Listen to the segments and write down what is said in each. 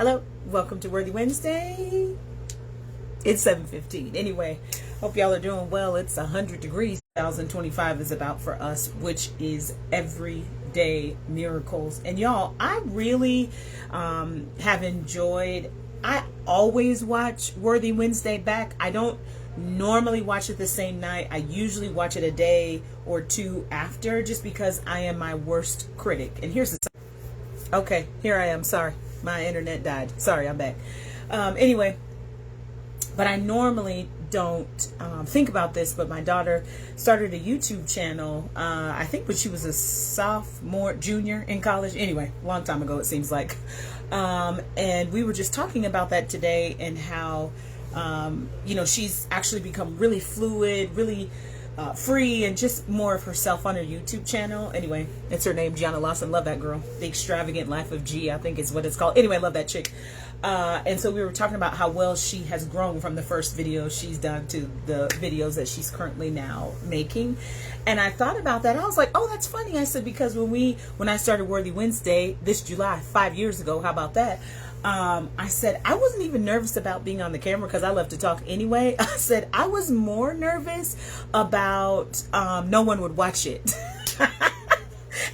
Hello, welcome to Worthy Wednesday. It's 7:15. Anyway, hope y'all are doing well. It's 100 degrees. 2025 is about for us, which is everyday miracles. And y'all, I really have enjoyed. I always watch Worthy Wednesday back. I don't normally watch it the same night. I usually watch it a day or two after, just because I am my worst critic. And here's the okay, here I am. Sorry, my internet died. Sorry, I'm back. Anyway, but I normally don't think about this, but my daughter started a YouTube channel, I think when she was a junior in college. Anyway, a long time ago, it seems like. And we were just talking about that today, and how, she's actually become really fluid, really free, and just more of herself on her YouTube channel. Anyway, it's her name, Gianna Lawson. Love that girl. The Extravagant Life of G, I think is what it's called. Anyway, love that chick. And so we were talking about how well she has grown from the first video she's done to the videos that she's currently now making. And I thought about that. I was like, oh, that's funny. I said, because when I started Worthy Wednesday this July, 5 years ago, how about that? I said, I wasn't even nervous about being on the camera because I love to talk anyway. I said, I was more nervous about no one would watch it.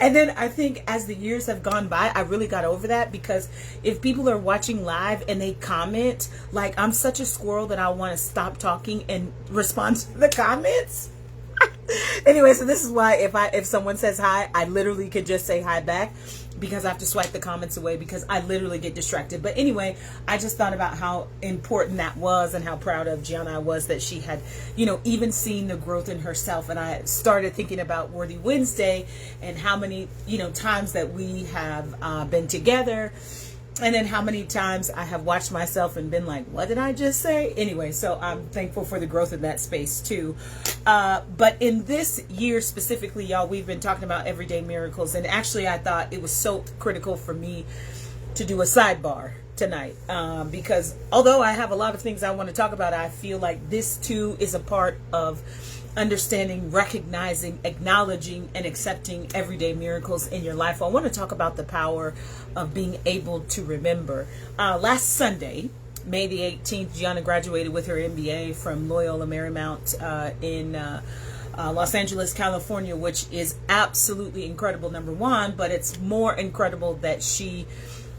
And then I think as the years have gone by, I really got over that, because if people are watching live and they comment, like, I'm such a squirrel that I want to stop talking and respond to the comments. Anyway, so this is why if someone says hi, I literally could just say hi back, because I have to swipe the comments away, because I literally get distracted. But anyway, I just thought about how important that was, and how proud of Gianna I was that she had, even seen the growth in herself. And I started thinking about Worthy Wednesday and how many, times that we have been together. And then how many times I have watched myself and been like, what did I just say? Anyway, so I'm thankful for the growth in that space too. But in this year specifically, y'all, we've been talking about everyday miracles. And actually, I thought it was so critical for me to do a sidebar tonight. Because although I have a lot of things I want to talk about, I feel like this too is a part of understanding, recognizing, acknowledging, and accepting everyday miracles in your life. I want to talk about the power of being able to remember. Last Sunday, May the 18th, Gianna graduated with her MBA from Loyola Marymount in Los Angeles, California, which is absolutely incredible, number one, but it's more incredible that she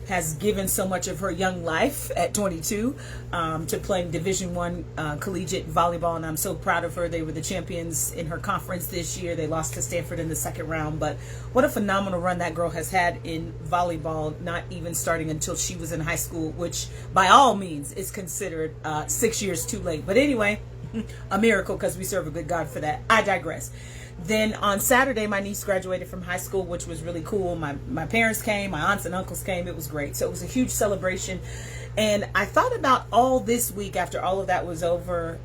has given so much of her young life at 22 to playing Division I collegiate volleyball, and I'm so proud of her. They were the champions in her conference this year. They lost to Stanford in the second round, but what a phenomenal run that girl has had in volleyball, not even starting until she was in high school, which by all means is considered 6 years too late. But anyway, a miracle, because we serve a good God for that. I digress. Then on Saturday, my niece graduated from high school, which was really cool. My parents came, my aunts and uncles came. It was great. So it was a huge celebration. And I thought about all this week after all of that was over,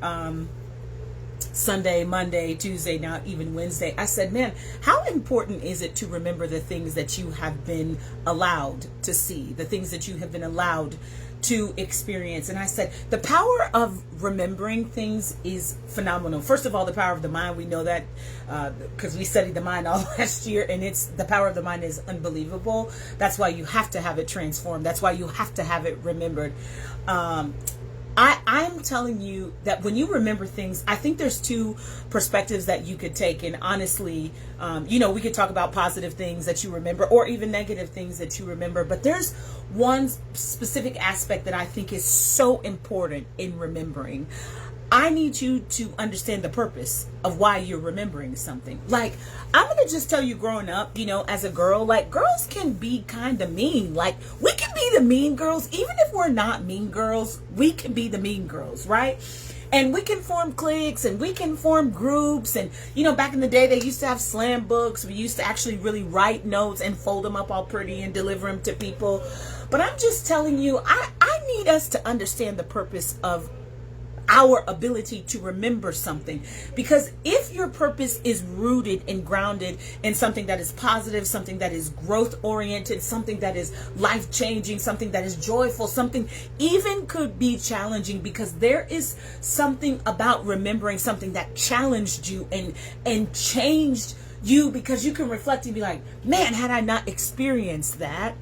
Sunday, Monday, Tuesday, now even Wednesday. I said, man, how important is it to remember the things that you have been allowed to see, the things that you have been allowed to experience? And I said, the power of remembering things is phenomenal. First of all, the power of the mind, we know that because we studied the mind all last year, and the power of the mind is unbelievable. That's why you have to have it transformed. That's why you have to have it remembered. I'm telling you that when you remember things, I think there's two perspectives that you could take. And honestly, we could talk about positive things that you remember, or even negative things that you remember. But there's one specific aspect that I think is so important in remembering. I need you to understand the purpose of why you're remembering something. Like, I'm going to just tell you, growing up, as a girl, like, girls can be kind of mean. Like, we can be the mean girls. Even if we're not mean girls, we can be the mean girls, right? And we can form cliques, and we can form groups. And, back in the day, they used to have slam books. We used to actually really write notes and fold them up all pretty and deliver them to people. But I'm just telling you, I need us to understand the purpose of our ability to remember something. Because if your purpose is rooted and grounded in something that is positive, something that is growth oriented, something that is life changing, something that is joyful, something even could be challenging, because there is something about remembering something that challenged you and changed you, because you can reflect and be like, man, had I not experienced that,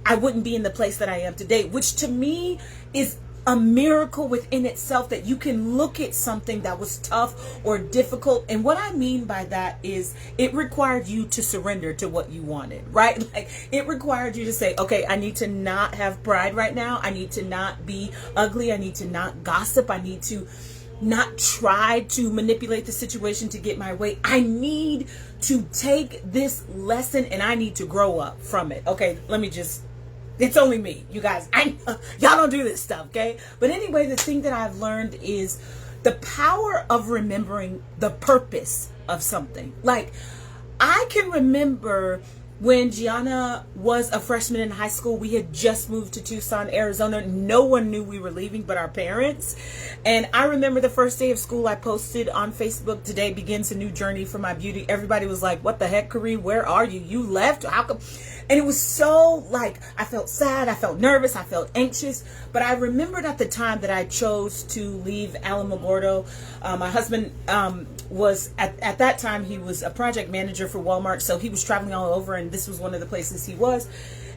I wouldn't be in the place that I am today, which to me is a miracle within itself, that you can look at something that was tough or difficult. And what I mean by that is it required you to surrender to what you wanted, right? Like, it required you to say, okay, I need to not have pride right now. I need to not be ugly. I need to not gossip. I need to not try to manipulate the situation to get my way. I need to take this lesson and I need to grow up from it. Okay, it's only me, you guys. Y'all don't do this stuff, okay? But anyway, the thing that I've learned is the power of remembering the purpose of something. Like, I can remember when Gianna was a freshman in high school. We had just moved to Tucson, Arizona. No one knew we were leaving but our parents. And I remember the first day of school, I posted on Facebook, "Today begins a new journey for my beauty." Everybody was like, "What the heck, Kareen? Where are you? You left? How come?" And it was so, like, I felt sad, I felt nervous, I felt anxious. But I remembered at the time that I chose to leave Alamogordo. My husband was, at that time, he was a project manager for Walmart. So he was traveling all over, and this was one of the places he was.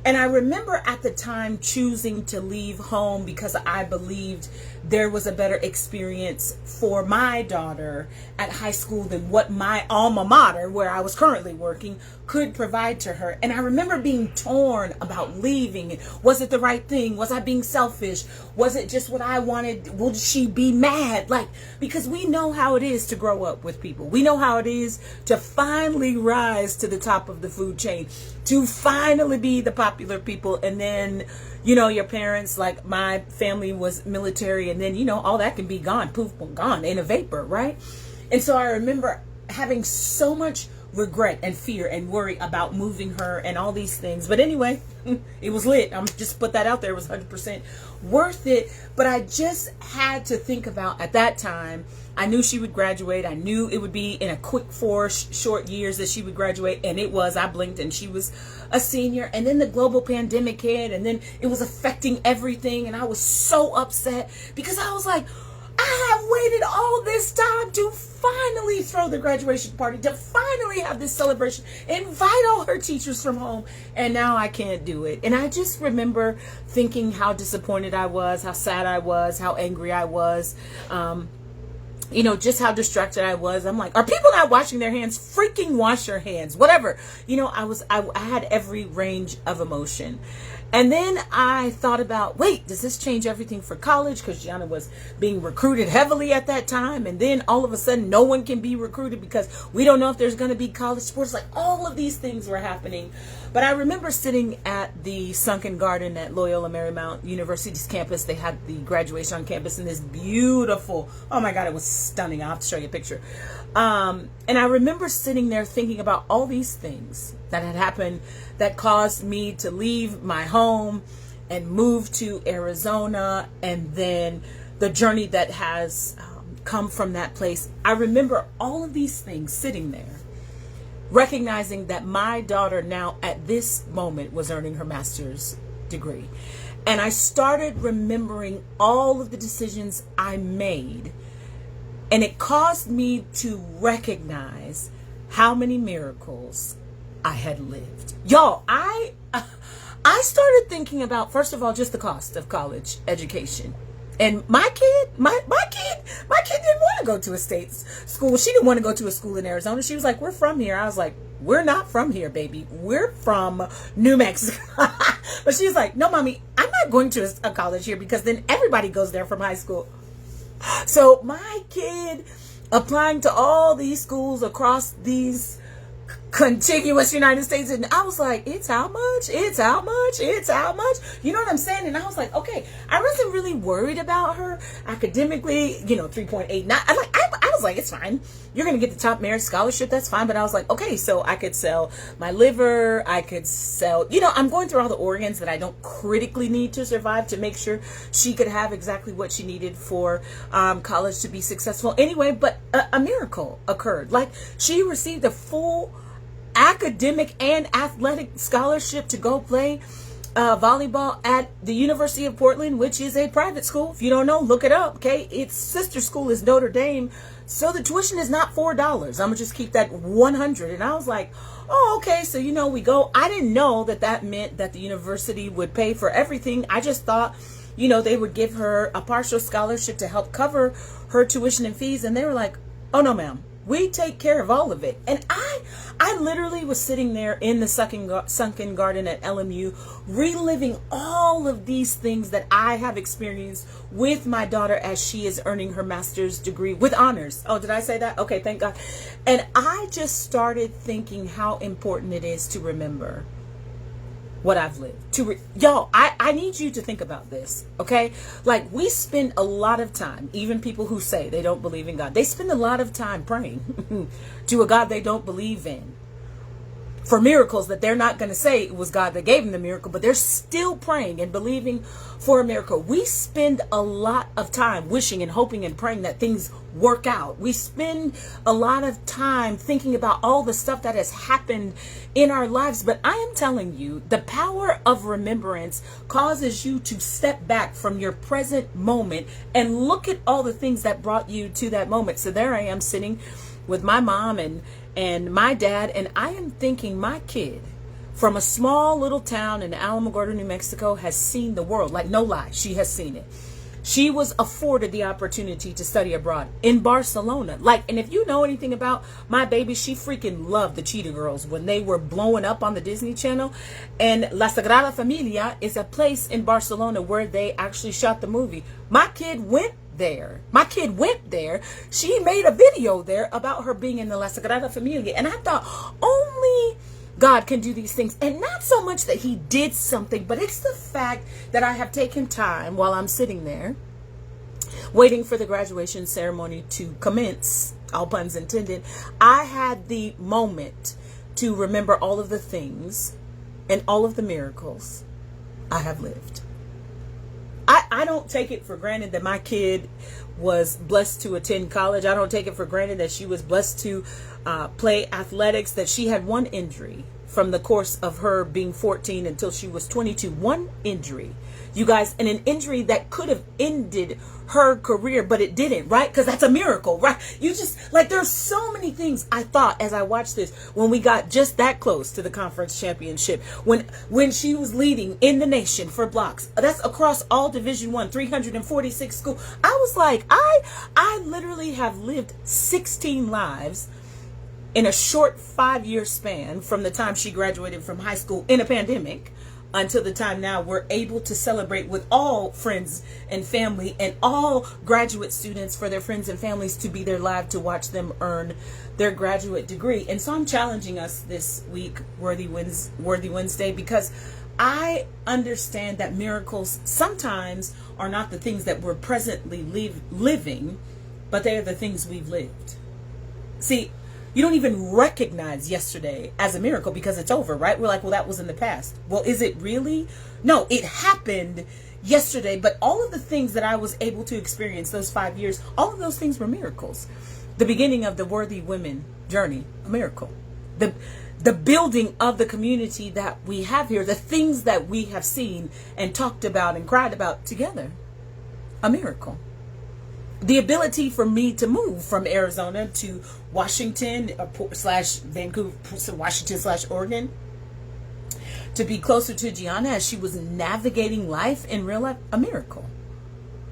And I remember at the time choosing to leave home because I believed there was a better experience for my daughter at high school than what my alma mater, where I was currently working, could provide to her. And I remember being torn about leaving. Was it the right thing? Was I being selfish? Was it just what I wanted? Would she be mad? Like, because we know how it is to grow up with people. We know how it is to finally rise to the top of the food chain, to finally be the popular people. And then, you know, your parents, like my family was military, and then, you know, all that can be gone, poof, gone in a vapor, right? And so I remember having so much regret and fear and worry about moving her and all these things. But anyway, it was lit. I'm just put that out there. It was 100% worth it. But I just had to think about, at that time, I knew she would graduate. I knew it would be in a quick 4 short years that she would graduate. And it was. I blinked and she was a senior. And then the global pandemic hit, and then it was affecting everything. And I was so upset because I was like, I have waited all this time to finally throw the graduation party, to finally have this celebration, invite all her teachers from home, and now I can't do it. And I just remember thinking how disappointed I was, how sad I was, how angry I was, you know, just how distracted I was. I'm like, are people not washing their hands? Freaking wash your hands, whatever. You know, I had every range of emotion. And then I thought about, wait, does this change everything for college? Because Gianna was being recruited heavily at that time. And then all of a sudden, no one can be recruited because we don't know if there's going to be college sports. Like, all of these things were happening. But I remember sitting at the Sunken Garden at Loyola Marymount University's campus. They had the graduation on campus in this beautiful, oh my God, it was stunning. I'll have to show you a picture. And I remember sitting there thinking about all these things that had happened that caused me to leave my home and move to Arizona, and then the journey that has come from that place. I remember all of these things sitting there, recognizing that my daughter now at this moment was earning her master's degree. And I started remembering all of the decisions I made, and it caused me to recognize how many miracles I had lived. Y'all, I started thinking about, first of all, just the cost of college education. And my kid didn't want to go to a state school. She didn't want to go to a school in Arizona. She was like, we're from here. I was like, we're not from here, baby. We're from New Mexico. But she was like, no, mommy, I'm not going to a college here because then everybody goes there from high school. So my kid applying to all these schools across these contiguous United States, and I was like, it's how much? It's how much? It's how much? You know what I'm saying? And I was like, okay, I wasn't really worried about her academically, you know, 3.89. I was like, it's fine. You're going to get the top merit scholarship. That's fine. But I was like, okay, so I could sell my liver. I could sell, you know, I'm going through all the organs that I don't critically need to survive to make sure she could have exactly what she needed for college to be successful. Anyway, but a miracle occurred. Like, she received a full academic and athletic scholarship to go play volleyball at the University of Portland, which is a private school. If you don't know, look it up, okay? Its sister school is Notre Dame, so the tuition is not $4. I'm gonna just keep that 100. And I was like, oh, okay, so we go. I didn't know that meant that the university would pay for everything. I just thought, they would give her a partial scholarship to help cover her tuition and fees. And they were like, oh no, ma'am, we take care of all of it. And I literally was sitting there in the sunken garden at LMU, reliving all of these things that I have experienced with my daughter as she is earning her master's degree with honors. Oh, did I say that? Okay, thank God. And I just started thinking how important it is to remember what I've lived. Y'all, I need you to think about this, okay? Like, we spend a lot of time, even people who say they don't believe in God, they spend a lot of time praying to a God they don't believe in for miracles that they're not going to say it was God that gave them the miracle, but they're still praying and believing for a miracle. We spend a lot of time wishing and hoping and praying that things work out. We spend a lot of time thinking about all the stuff that has happened in our lives. But I am telling you, the power of remembrance causes you to step back from your present moment and look at all the things that brought you to that moment. So there I am sitting with my mom and my dad, and I am thinking, my kid from a small little town in Alamogordo, New Mexico, has seen the world. Like, no lie, she has seen it. She was afforded the opportunity to study abroad in Barcelona. Like, and if you know anything about my baby, she freaking loved the Cheetah Girls when they were blowing up on the Disney Channel. And La Sagrada Familia is a place in Barcelona where they actually shot the movie. My kid went there. She made a video there about her being in the La Sagrada Familia. And I thought, only God can do these things. And not so much that he did something, but it's the fact that I have taken time while I'm sitting there waiting for the graduation ceremony to commence, all puns intended. I had the moment to remember all of the things and all of the miracles I have lived. I don't take it for granted that my kid was blessed to attend college. I don't take it for granted that she was blessed to play athletics, that she had one injury from the course of her being 14 until she was 22. One injury, you guys, and an injury that could have ended her career, but it didn't, right? Because that's a miracle, right? You just, like, there's so many things I thought as I watched this, when we got just that close to the conference championship, when she was leading in the nation for blocks, that's across all Division I, 346 schools. I was like, I literally have lived 16 lives in a short 5-year span from the time she graduated from high school in a pandemic until the time now we're able to celebrate with all friends and family and all graduate students for their friends and families to be there live to watch them earn their graduate degree. And so I'm challenging us this week, Worthy Wednesday, because I understand that miracles sometimes are not the things that we're presently living, but they are the things we've lived. See, you don't even recognize yesterday as a miracle because it's over, right? We're like, well, that was in the past. Well, is it really? No, it happened yesterday. But all of the things that I was able to experience those 5 years, all of those things were miracles. The beginning of the Worthy Women journey, a miracle. The building of the community that we have here, the things that we have seen and talked about and cried about together, a miracle. The ability for me to move from Arizona to Washington / Vancouver, Washington / Oregon, to be closer to Gianna as she was navigating life in real life, a miracle.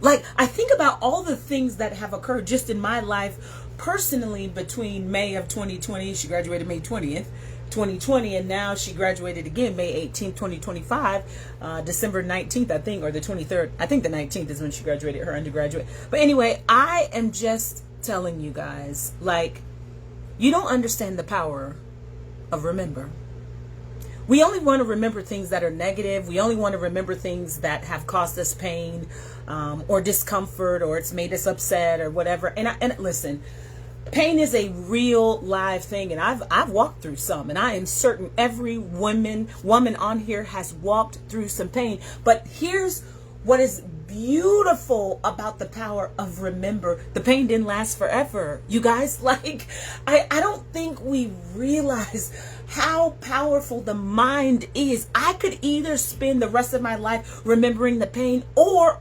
Like, I think about all the things that have occurred just in my life personally between May of 2020, she graduated May 20th, 2020, and now she graduated again May 18th, 2025, December 19th, I think, or the 23rd. I think the 19th is when she graduated her undergraduate. But anyway, I am just telling you guys, like, you don't understand the power of remember. We only want to remember things that are negative. We only want to remember things that have caused us pain or discomfort, or it's made us upset or whatever. And listen, pain is a real live thing, and I've walked through some, and I am certain every woman on here has walked through some pain. But here's what is beautiful about the power of remember. The pain didn't last forever, you guys. Like, I don't think we realize how powerful the mind is. I could either spend the rest of my life remembering the pain, or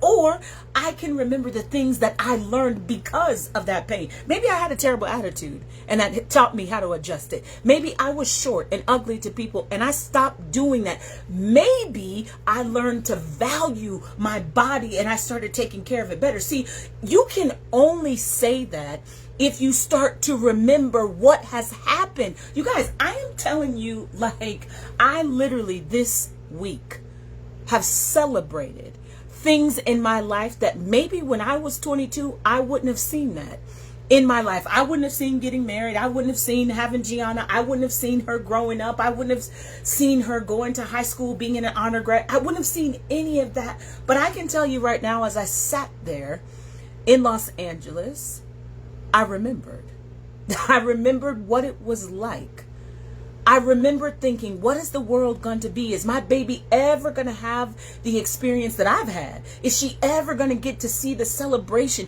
I can remember the things that I learned because of that pain. Maybe I had a terrible attitude and that taught me how to adjust it. Maybe I was short and ugly to people and I stopped doing that. Maybe I learned to value my body and I started taking care of it better. See, you can only say that if you start to remember what has happened. You guys, I am telling you, like, I literally this week have celebrated things in my life that maybe when I was 22, I wouldn't have seen that in my life. I wouldn't have seen getting married. I wouldn't have seen having Gianna. I wouldn't have seen her growing up. I wouldn't have seen her going to high school, being in an honor grad. I wouldn't have seen any of that. But I can tell you right now, as I sat there in Los Angeles, I remembered. I remembered what it was like. I remember thinking, what is the world going to be? Is my baby ever going to have the experience that I've had? Is she ever going to get to see the celebration?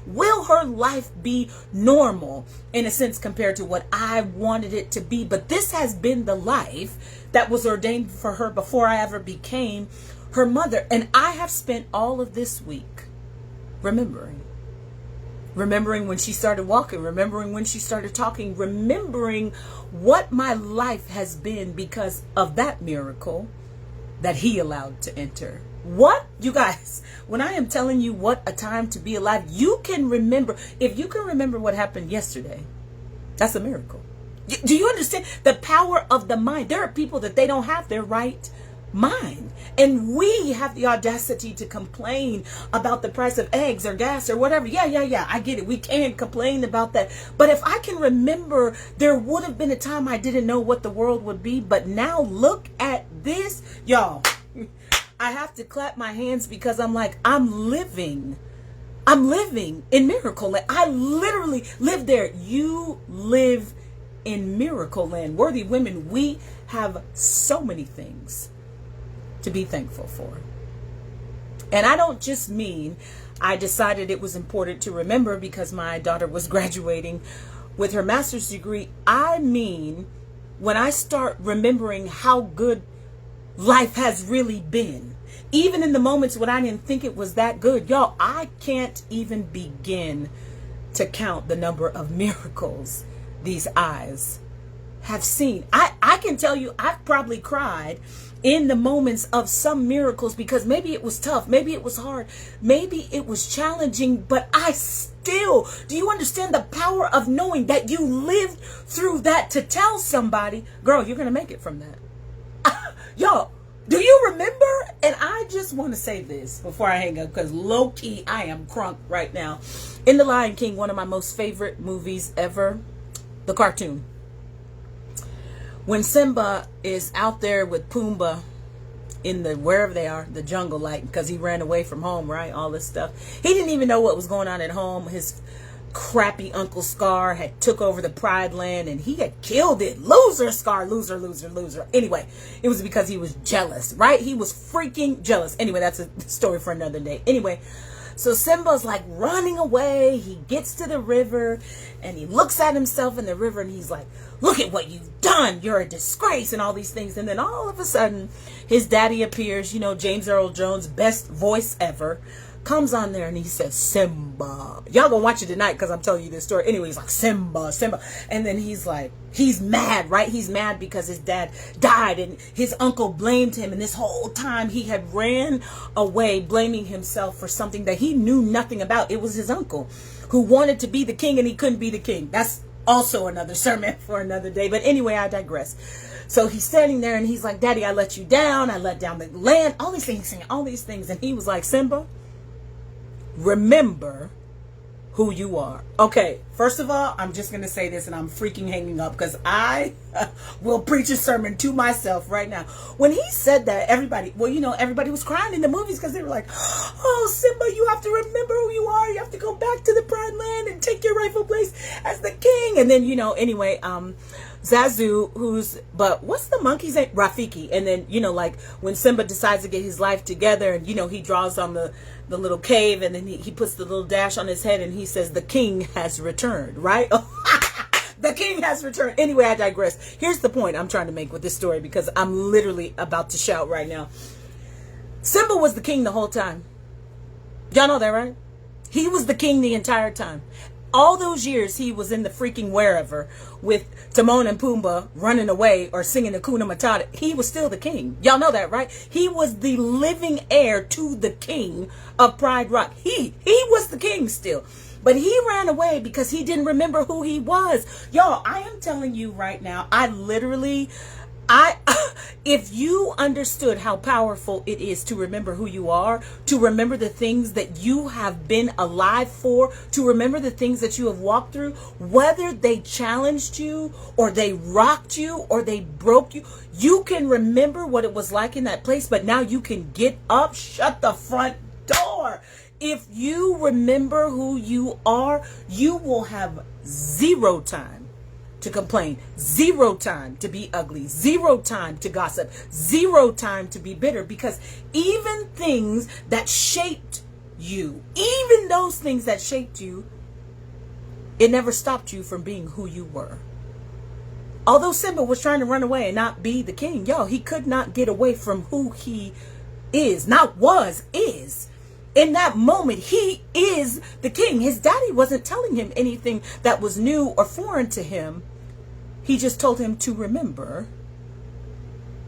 Will her life be normal in a sense compared to what I wanted it to be? But this has been the life that was ordained for her before I ever became her mother. And I have spent all of this week remembering when she started walking, remembering when she started talking, remembering what my life has been because of that miracle that he allowed to enter. What? You guys, when I am telling you what a time to be alive, you can remember. If you can remember what happened yesterday, that's a miracle. Do you understand the power of the mind? There are people that they don't have their right mind, and we have the audacity to complain about the price of eggs or gas or whatever. Yeah, I get it. We can complain about that. But if I can remember, there would have been a time I didn't know what the world would be, but now look at this, y'all. I have to clap my hands because I'm like, I'm living in Miracle Land. I literally live there. You live in Miracle Land. Worthy women, we have so many things to be thankful for. And I don't just mean I decided it was important to remember because my daughter was graduating with her master's degree. I mean, when I start remembering how good life has really been, even in the moments when I didn't think it was that good, y'all, I can't even begin to count the number of miracles these eyes have seen. I can tell you, I've probably cried in the moments of some miracles because maybe it was tough, maybe it was hard, maybe it was challenging, but I still, do you understand the power of knowing that you lived through that to tell somebody, girl, you're gonna make it from that? Y'all, do you remember? And I just want to say this before I hang up, because low-key I am crunk right now. In The Lion King, one of my most favorite movies ever, the cartoon, when Simba is out there with Pumbaa in the, wherever they are, the jungle, like, because he ran away from home, right? All this stuff. He didn't even know what was going on at home. His crappy Uncle Scar had took over the Pride Land and he had killed it. Loser, Scar, loser. Anyway, it was because he was jealous, right? He was freaking jealous. Anyway, that's a story for another day. Anyway, so Simba's like running away. He gets to the river and he looks at himself in the river and he's like, look at what you've done. You're a disgrace and all these things. And then all of a sudden his daddy appears, you know, James Earl Jones, best voice ever, comes on there and he says, Simba. Y'all gonna watch it tonight because I'm telling you this story. Anyway, he's like, Simba. And then he's like, he's mad, right? He's mad because his dad died and his uncle blamed him. And this whole time he had ran away, blaming himself for something that he knew nothing about. It was his uncle who wanted to be the king and he couldn't be the king. That's also another sermon for another day. But anyway, I digress. So he's standing there and he's like, Daddy, I let you down. I let down the land. All these things, saying all these things. And he was like, Simba, remember who you are. Okay, first of all, I'm just going to say this and I'm freaking hanging up because I will preach a sermon to myself right now. When he said that, everybody, well, you know, everybody was crying in the movies because they were like, oh, Simba, you have to remember who you are. You have to go back to the Pride Land and take your rightful place as the king. And then, you know, anyway, Zazu, but what's the monkey's name? Rafiki. And then, you know, like when Simba decides to get his life together and, you know, he draws on the little cave and then he puts the little dash on his head and he says, the king has returned, right? The king has returned. Anyway, I digress. Here's the point I'm trying to make with this story, because I'm literally about to shout right now. Simba was the king the whole time. Y'all know that, right? He was the king the entire time. All those years he was in the freaking wherever with Timon and Pumbaa running away or singing Hakuna Matata, he was still the king. Y'all know that, right? He was the living heir to the king of Pride Rock. He was the king still. But he ran away because he didn't remember who he was. Y'all, I am telling you right now, if you understood how powerful it is to remember who you are, to remember the things that you have been alive for, to remember the things that you have walked through, whether they challenged you or they rocked you or they broke you, you can remember what it was like in that place, but now you can get up, shut the front door. If you remember who you are, you will have zero time to complain, zero time to be ugly, zero time to gossip, zero time to be bitter, because even things that shaped you, even those things that shaped you, it never stopped you from being who you were. Although Simba was trying to run away and not be the king, yo, he could not get away from who he is, not was, is. In that moment, he is the king. His daddy wasn't telling him anything that was new or foreign to him. He just told him to remember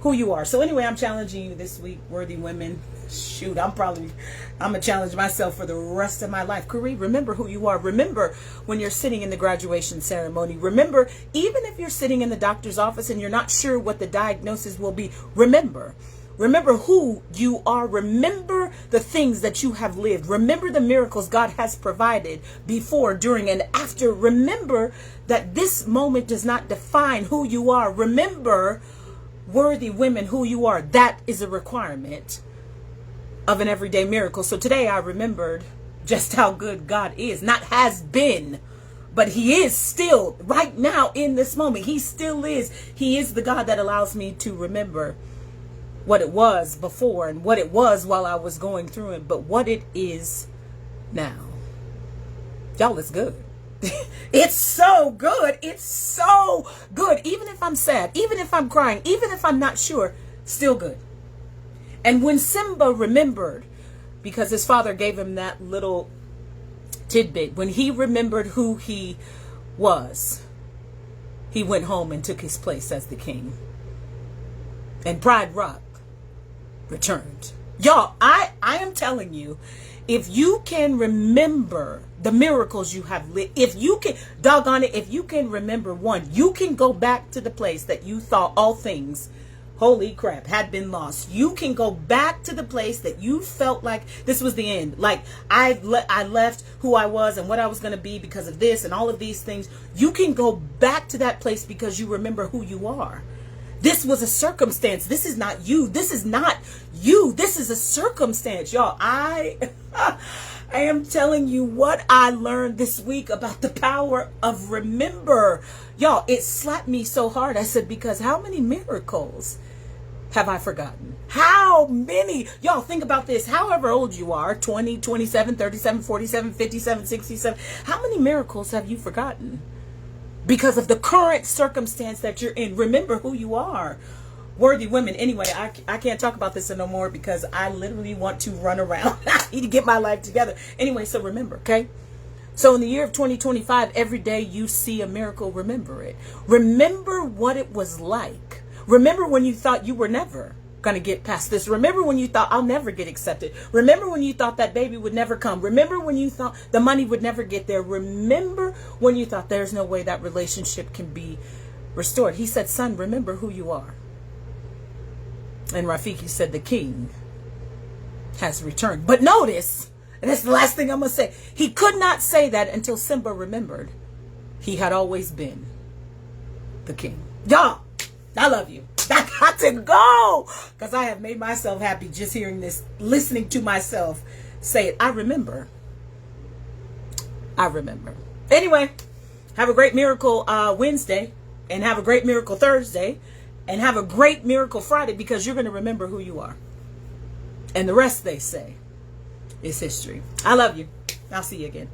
who you are. So anyway, I'm challenging you this week, worthy women. Shoot, I'm gonna challenge myself for the rest of my life. Corey, remember who you are. Remember when you're sitting in the graduation ceremony. Remember, even if you're sitting in the doctor's office and you're not sure what the diagnosis will be, remember who you are. Remember the things that you have lived. Remember the miracles God has provided before, during, and after. Remember that this moment does not define who you are. Remember, worthy women, who you are. That is a requirement of an everyday miracle. So today I remembered just how good God is. Not has been, but he is still right now in this moment. He still is. He is the God that allows me to remember what it was before and what it was while I was going through it, but what it is now. Y'all, it's good. It's so good. It's so good. Even if I'm sad, even if I'm crying, even if I'm not sure, still good. And when Simba remembered, because his father gave him that little tidbit, when he remembered who he was, he went home and took his place as the king. And Pride Rock returned. Y'all, I am telling you, if you can remember the miracles you have lived, if you can, doggone it, if you can remember one, you can go back to the place that you thought all things, holy crap, had been lost. You can go back to the place that you felt like this was the end. Like I left who I was and what I was going to be because of this and all of these things. You can go back to that place because you remember who you are. This was a circumstance. This is not you. This is not you. This is a circumstance, y'all. I am telling you what I learned this week about the power of remember. Y'all, it slapped me so hard. I said, because how many miracles have I forgotten? How many? Y'all, think about this. However old you are, 20, 27, 37, 47, 57, 67. How many miracles have you forgotten? Because of the current circumstance that you're in. Remember who you are. Worthy women. Anyway, I can't talk about this no more because I literally want to run around. I need to get my life together. Anyway, so remember, okay? So in the year of 2025, every day you see a miracle, remember it. Remember what it was like. Remember when you thought you were never going to get past this. Remember when you thought I'll never get accepted. Remember when you thought that baby would never come. Remember when you thought the money would never get there. Remember when you thought there's no way that relationship can be restored. He said, son, remember who you are. And Rafiki said, the king has returned. But notice, and that's the last thing I'm going to say, he could not say that until Simba remembered he had always been the king. Y'all, I love you. I got to go because I have made myself happy just hearing this, listening to myself say it. I remember. Anyway, have a great miracle Wednesday, and have a great miracle Thursday, and have a great miracle Friday, because you're going to remember who you are. And the rest, they say, is history. I love you. I'll see you again.